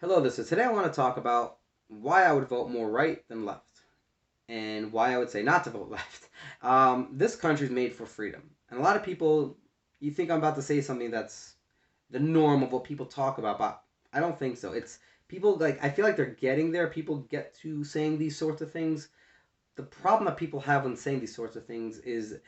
Hello, this is today I want to talk about why I would vote more right than left and why I would say not to vote left. This country is made for freedom. And a lot of people, you think I'm about to say something that's the norm of what people talk about, but I don't think so. It's people like, I feel like they're getting there. People get to saying these sorts of things. The problem that people have when saying these sorts of things is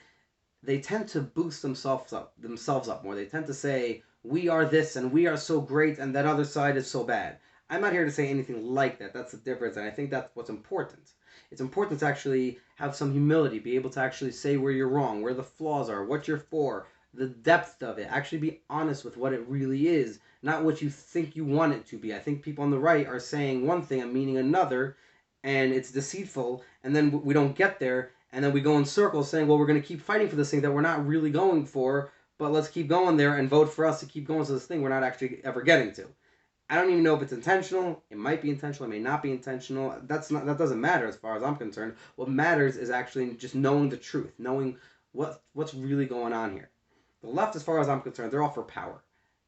they tend to boost themselves up more. They tend to say we are this and we are so great and that other side is so bad. I'm not here to say anything like that. That's the difference, and I think that's what's important. It's important to actually have some humility, be able to actually say where you're wrong, where the flaws are, what you're for, the depth of it. Actually be honest with what it really is, not what you think you want it to be. I think people on the right are saying one thing and meaning another, and it's deceitful, and then we don't get there, and then we go in circles saying, well, we're going to keep fighting for this thing that we're not really going for, but let's keep going there and vote for us to keep going to this thing we're not actually ever getting to. I don't even know if it's intentional. It might be intentional. It may not be intentional. That doesn't matter as far as I'm concerned. What matters is actually just knowing the truth, knowing what's really going on here. The left, as far as I'm concerned, they're all for power.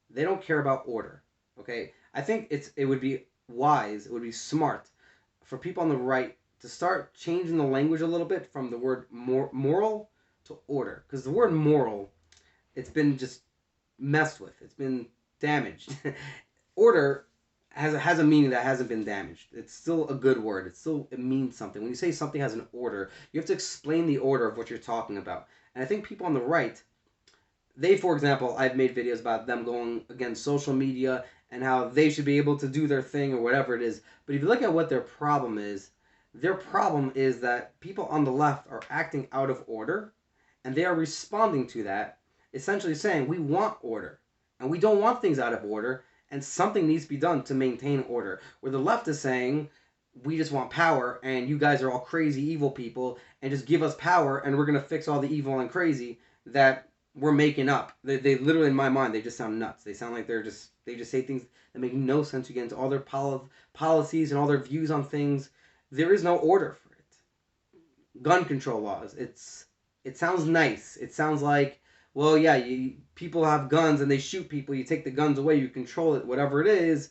They don't care about order. Okay, I think it would be wise. It would be smart for people on the right to start changing the language a little bit from the word moral to order, because the word moral, it's been just messed with. It's been damaged. Order has a meaning that hasn't been damaged. It's still a good word. It means something. When you say something has an order, you have to explain the order of what you're talking about. And I think people on the right, for example, I've made videos about them going against social media and how they should be able to do their thing or whatever it is. But if you look at what their problem is that people on the left are acting out of order, and they are responding to that, essentially saying we want order and we don't want things out of order, and something needs to be done to maintain order. Where the left is saying we just want power and you guys are all crazy evil people and just give us power and we're going to fix all the evil and crazy that we're making up. They literally, in my mind, they just sound nuts. They sound like they just say things that make no sense. You get into all their policies and all their views on things. There is no order for it. Gun control laws. It sounds nice. It sounds like, well, yeah, people have guns and they shoot people. You take the guns away, you control it. Whatever it is,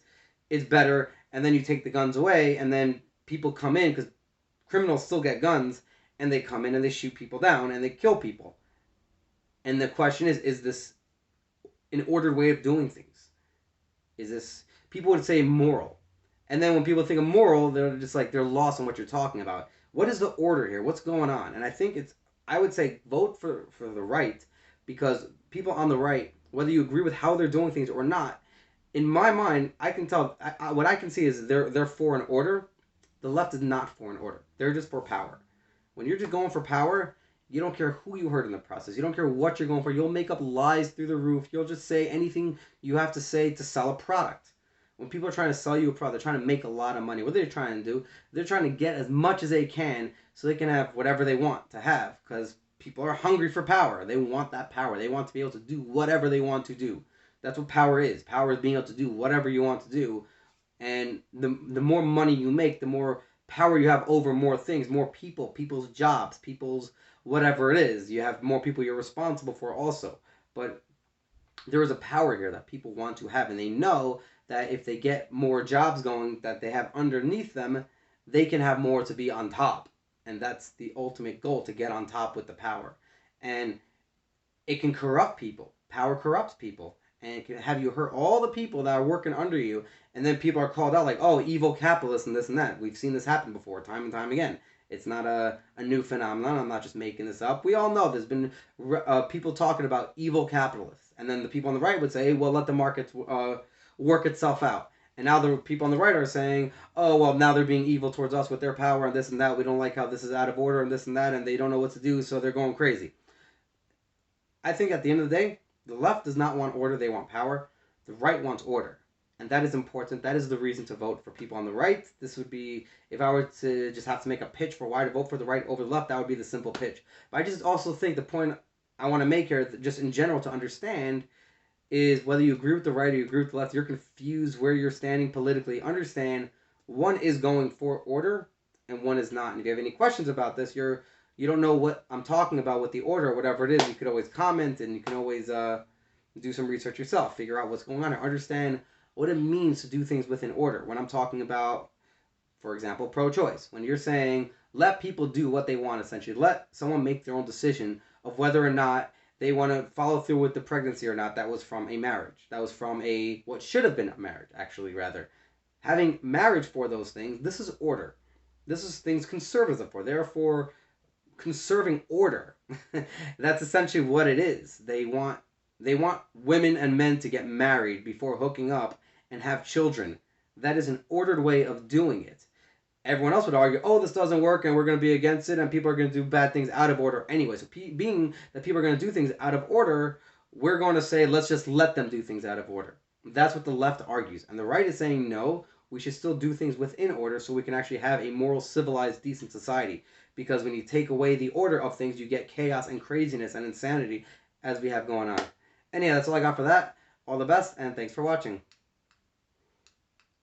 it's better. And then you take the guns away, and then people come in because criminals still get guns, and they come in and they shoot people down and they kill people. And the question is this an ordered way of doing things? Is this, people would say, moral? And then when people think of moral, they're just like, they're lost on what you're talking about. What is the order here? What's going on? And I think I would say vote for the right, because people on the right, whether you agree with how they're doing things or not, in my mind, I can tell, what I can see is they're for an order. The left is not for an order. They're just for power. When you're just going for power, you don't care who you hurt in the process. You don't care what you're going for. You'll make up lies through the roof. You'll just say anything you have to say to sell a product. When people are trying to sell you a product, they're trying to make a lot of money. What they're trying to do, they're trying to get as much as they can so they can have whatever they want to have, because people are hungry for power. They want that power. They want to be able to do whatever they want to do. That's what power is. Power is being able to do whatever you want to do. And the more money you make, the more power you have over more things, more people, people's jobs, people's whatever it is. You have more people you're responsible for also. But there is a power here that people want to have, and they know that if they get more jobs going that they have underneath them, they can have more to be on top. And that's the ultimate goal, to get on top with the power. And it can corrupt people. Power corrupts people. And it can have you hurt all the people that are working under you. And then people are called out like, oh, evil capitalists and this and that. We've seen this happen before, time and time again. It's not a new phenomenon. I'm not just making this up. We all know there's been people talking about evil capitalists. And then the people on the right would say, well, let the markets work itself out. And now the people on the right are saying, oh, well, now they're being evil towards us with their power and this and that. We don't like how this is out of order and this and that. And they don't know what to do, so they're going crazy. I think at the end of the day, the left does not want order, they want power. The right wants order. And that is important. That is the reason to vote for people on the right. This would be, if I were to just have to make a pitch for why to vote for the right over the left, that would be the simple pitch. But I just also think the point I want to make here, just in general to understand, is whether you agree with the right or you agree with the left, you're confused where you're standing politically. Understand, one is going for order and one is not. And if you have any questions about this, you don't know what I'm talking about with the order or whatever it is, you could always comment, and you can always do some research yourself, figure out what's going on, or understand what it means to do things within order. When I'm talking about, for example, pro-choice, when you're saying let people do what they want, essentially let someone make their own decision of whether or not they want to follow through with the pregnancy or not, that was from a marriage, that was from a what should have been a marriage, actually, rather having marriage for those things. This is order. This is things conservatives are for. Therefore, conserving order. That's essentially what it is. They want women and men to get married before hooking up and have children. That is an ordered way of doing it. Everyone else would argue, oh, this doesn't work and we're going to be against it and people are going to do bad things out of order anyway. So, being that people are going to do things out of order, we're going to say, let's just let them do things out of order. That's what the left argues. And the right is saying, no, we should still do things within order so we can actually have a moral, civilized, decent society. Because when you take away the order of things, you get chaos and craziness and insanity as we have going on. And yeah, that's all I got for that. All the best, and thanks for watching.